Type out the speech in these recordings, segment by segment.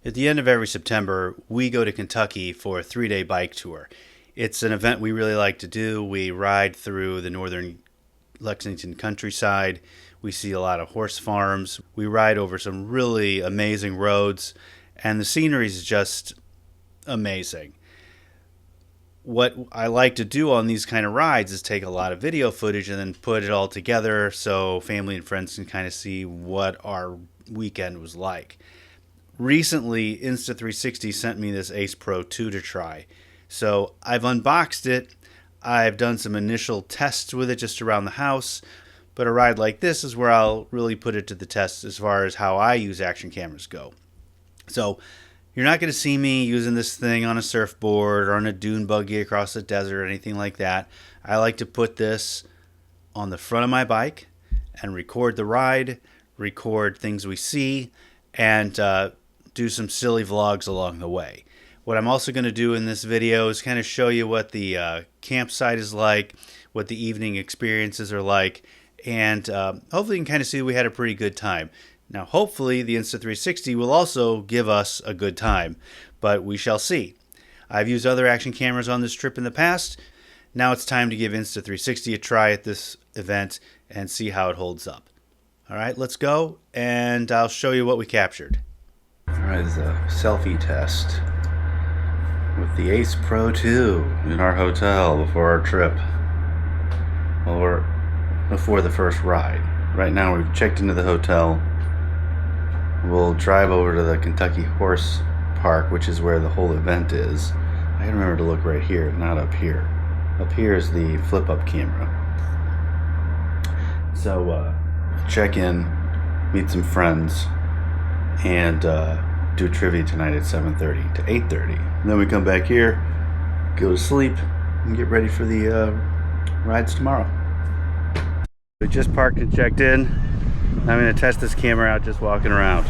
At the end of every September, we go to Kentucky for a 3-day bike tour. It's an event we really like to do. We ride through the northern Lexington countryside. We see a lot of horse farms. We ride over some really amazing roads, and the scenery is just amazing. What I like to do on these kind of rides is take a lot of video footage and then put it all together so family and friends can kind of see what our weekend was like. Recently, Insta360 sent me this Ace Pro 2 to try. So I've unboxed it. I've done some initial tests with it just around the house. But a ride like this is where I'll really put it to the test as far as how I use action cameras go. So you're not going to see me using this thing on a surfboard or on a dune buggy across the desert or anything like that. I like to put this on the front of my bike and record the ride, record things we see, and do some silly vlogs along the way. What I'm also going to do in this video is kind of show you what the campsite is like, what the evening experiences are like, and hopefully you can kind of see we had a pretty good time. Now hopefully the Insta360 will also give us a good time, but we shall see. I've used other action cameras on this trip in the past. Now it's time to give Insta360 a try at this event and see how it holds up. Alright, let's go, and I'll show you what we captured. Alright, it's a selfie test with the Ace Pro 2 in our hotel before our trip. Or before the first ride. Right now we've checked into the hotel. We'll drive over to the Kentucky Horse Park, which is where the whole event is. I gotta remember to look right here, not up here. Up here is the flip-up camera. So, check in, meet some friends, and do trivia tonight at 7:30 to 8:30. And then we come back here, go to sleep, and get ready for the rides tomorrow. We just parked and checked in. I'm going to test this camera out just walking around.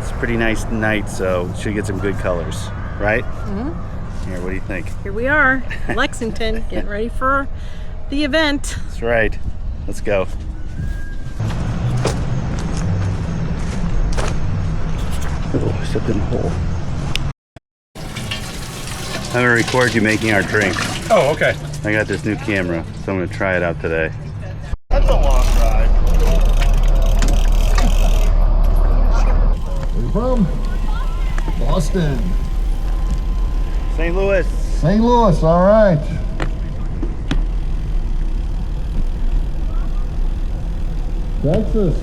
It's a pretty nice night, so it should get some good colors, right? Mm-hmm. Here, what do you think? Here we are, Lexington, getting ready for the event. That's right. Let's go. Oh, I stepped in a hole. I'm going to record you making our drink. Oh, okay. I got this new camera, so I'm going to try it out today. That's a long ride. Where you from? Boston. St. Louis. St. Louis, all right. Texas.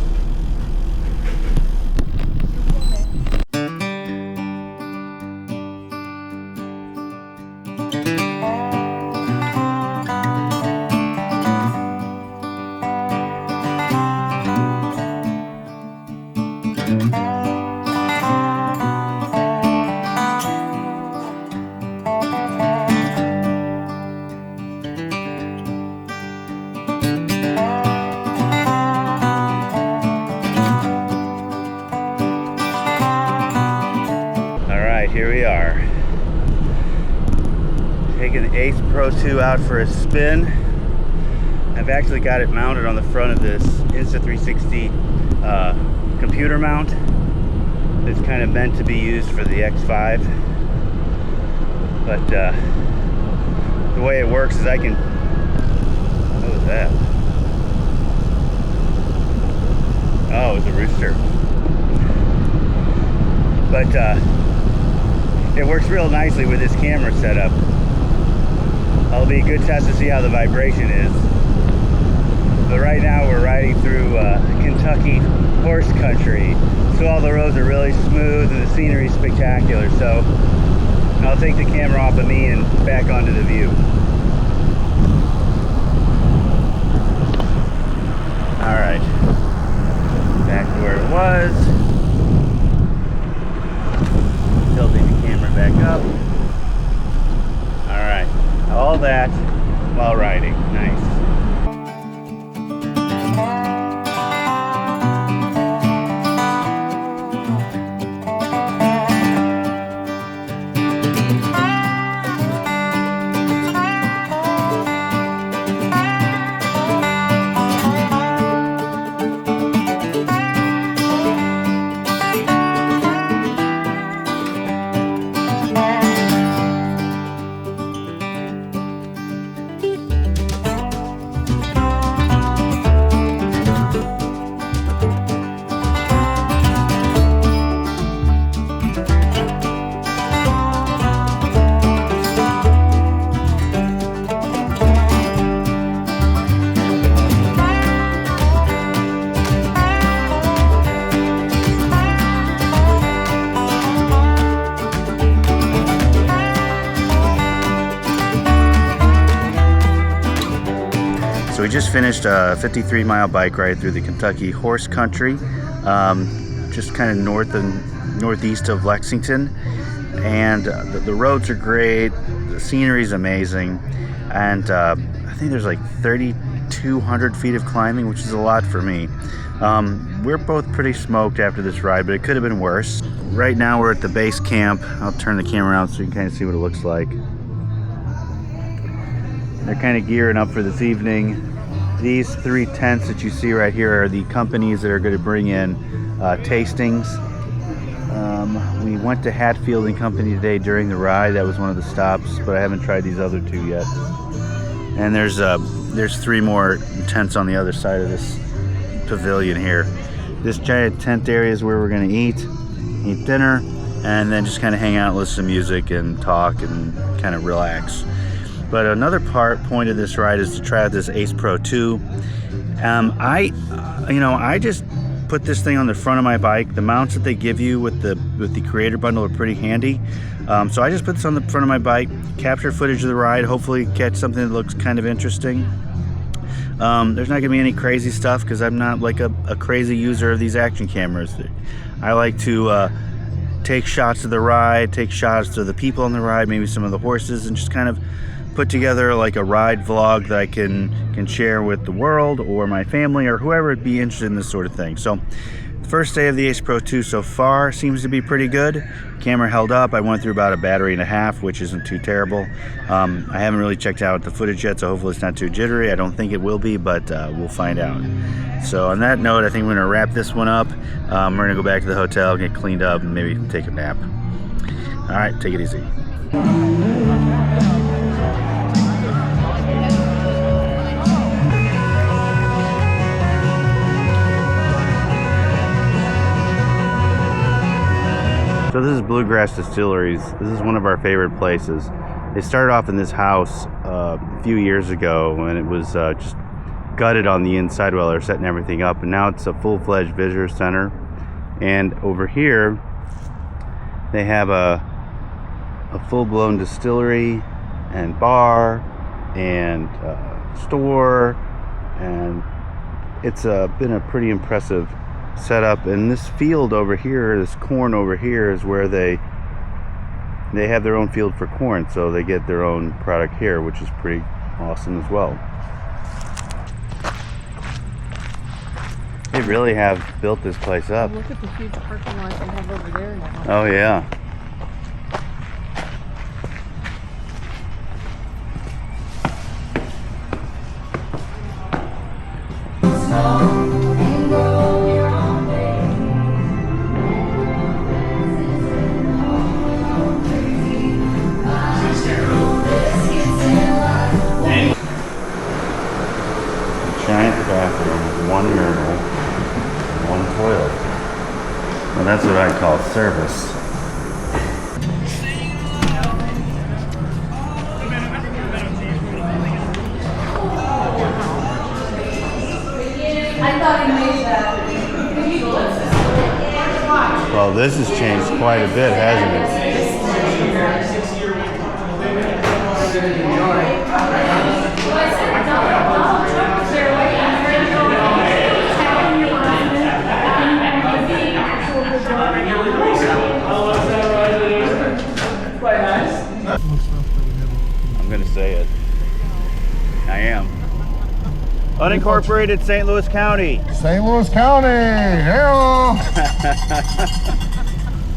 Here we are, taking the Ace Pro 2 out for a spin. I've actually got it mounted on the front of this Insta360 computer mount. It's kind of meant to be used for the X5, but the way it works is I can, what was that? Oh, it was a rooster. But it works real nicely with this camera setup. It'll be a good test to see how the vibration is. But right now we're riding through Kentucky horse country. So all the roads are really smooth and the scenery is spectacular. So I'll take the camera off of me and back onto the view. Alright. Back to where it was. Tilting the camera back up. Alright, all that while riding. Nice. So we just finished a 53-mile bike ride through the Kentucky horse country, just kind of north and northeast of Lexington. And the roads are great, the scenery is amazing, and I think there's like 3,200 feet of climbing, which is a lot for me. We're both pretty smoked after this ride, but it could have been worse. Right now we're at the base camp. I'll turn the camera around so you can kind of see what it looks like. They're kind of gearing up for this evening. These 3 tents that you see right here are the companies that are going to bring in tastings. We went to Hatfield and Company today during the ride. That was one of the stops, but I haven't tried these other 2 yet. And there's 3 more tents on the other side of this pavilion here. This giant tent area is where we're going to eat dinner, and then just kind of hang out, listen to music, and talk, and kind of relax. But another point of this ride is to try out this Ace Pro 2. I just put this thing on the front of my bike. The mounts that they give you with the creator bundle are pretty handy. So I just put this on the front of my bike, capture footage of the ride, hopefully catch something that looks kind of interesting. There's not gonna be any crazy stuff because I'm not like a crazy user of these action cameras. I like to take shots of the ride, take shots of the people on the ride, maybe some of the horses, and just kind of put together like a ride vlog that I can share with the world or my family or whoever would be interested in this sort of thing. So the first day of the Ace Pro 2 so far seems to be pretty good. Camera held up. I went through about a battery and a half, which isn't too terrible. I haven't really checked out the footage yet, so hopefully it's not too jittery. I don't think it will be, but we'll find out. So on that note, I think we're gonna wrap this one up. We're gonna go back to the hotel, get cleaned up, and maybe take a nap. All right, take it easy. So this is Bluegrass Distilleries. This is one of our favorite places. They started off in this house a few years ago, and it was just gutted on the inside while they were setting everything up, and now it's a full-fledged visitor center. And over here they have a full-blown distillery and bar and store, and it's been a pretty impressive setup. And this field over here, this corn over here, is where they have their own field for corn, so they get their own product here, which is pretty awesome as well. They really have built this place up. Look at the huge parking lot they have over there now. Oh yeah. Giant bathroom, 1 urinal, 1 toilet. Well, that's what I call service. Well, this has changed quite a bit, hasn't it? I'm gonna say it. I am. Unincorporated St. Louis County. St. Louis County. Hello.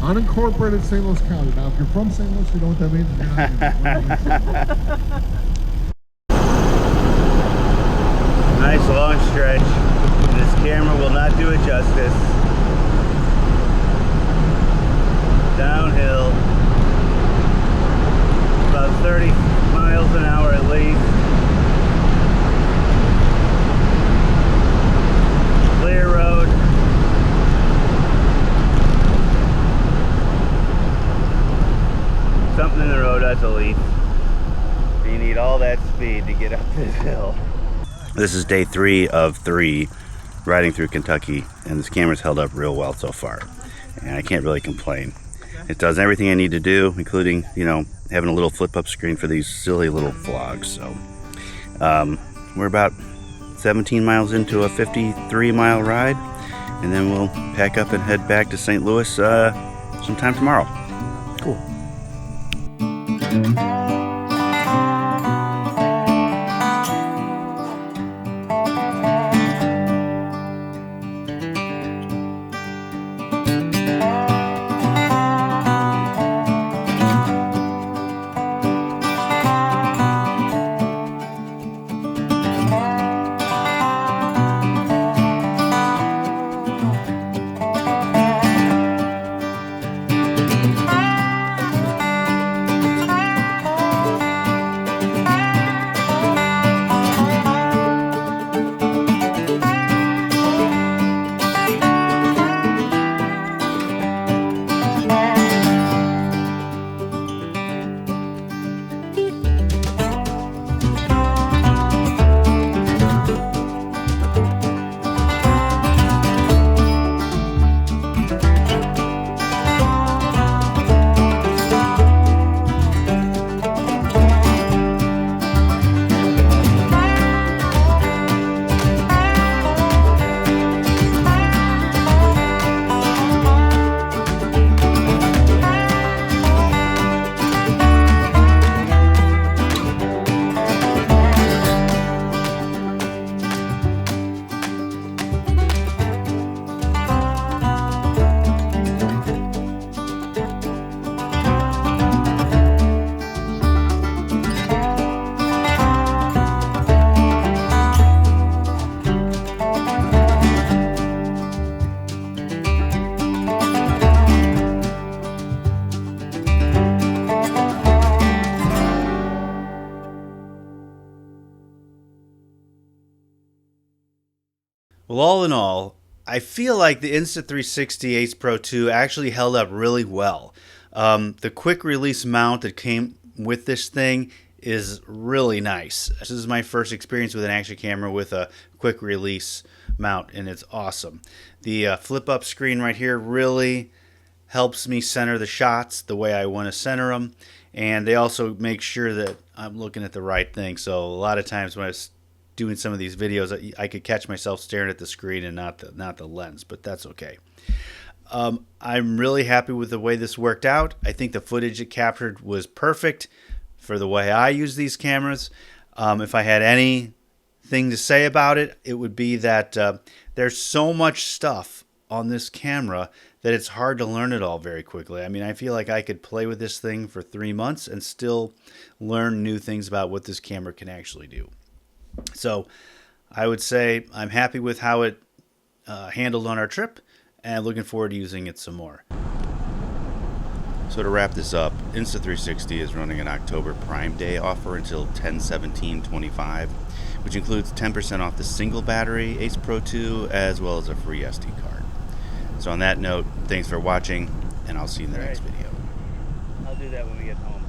Unincorporated St. Louis County. Now, if you're from St. Louis, you know what that means. Nice long stretch. This camera will not do it justice. Downhill. About 30 miles an hour at least. Clear road. Something in the road, that's a leaf. You need all that speed to get up this hill. This is day 3 of 3 riding through Kentucky, and this camera's held up real well so far. And I can't really complain. It does everything I need to do, including, having a little flip-up screen for these silly little vlogs. So we're about 17 miles into a 53-mile ride, and then we'll pack up and head back to St. Louis sometime tomorrow. Cool. Well, all in all, I feel like the Insta360 Ace Pro 2 actually held up really well. The quick release mount that came with this thing is really nice. This is my first experience with an action camera with a quick release mount, and it's awesome. The flip up screen right here really helps me center the shots the way I want to center them, and they also make sure that I'm looking at the right thing. So a lot of times when I was doing some of these videos, I could catch myself staring at the screen and not the lens, but that's okay. I'm really happy with the way this worked out. I think the footage it captured was perfect for the way I use these cameras. If I had anything to say about it, it would be that there's so much stuff on this camera that it's hard to learn it all very quickly. I mean, I feel like I could play with this thing for 3 months and still learn new things about what this camera can actually do. So I would say I'm happy with how it handled on our trip, and looking forward to using it some more. So to wrap this up, Insta360 is running an October Prime Day offer until 10/17/25, which includes 10% off the single battery Ace Pro 2 as well as a free SD card. So on that note, thanks for watching, and I'll see you in the next video. I'll do that when we get home.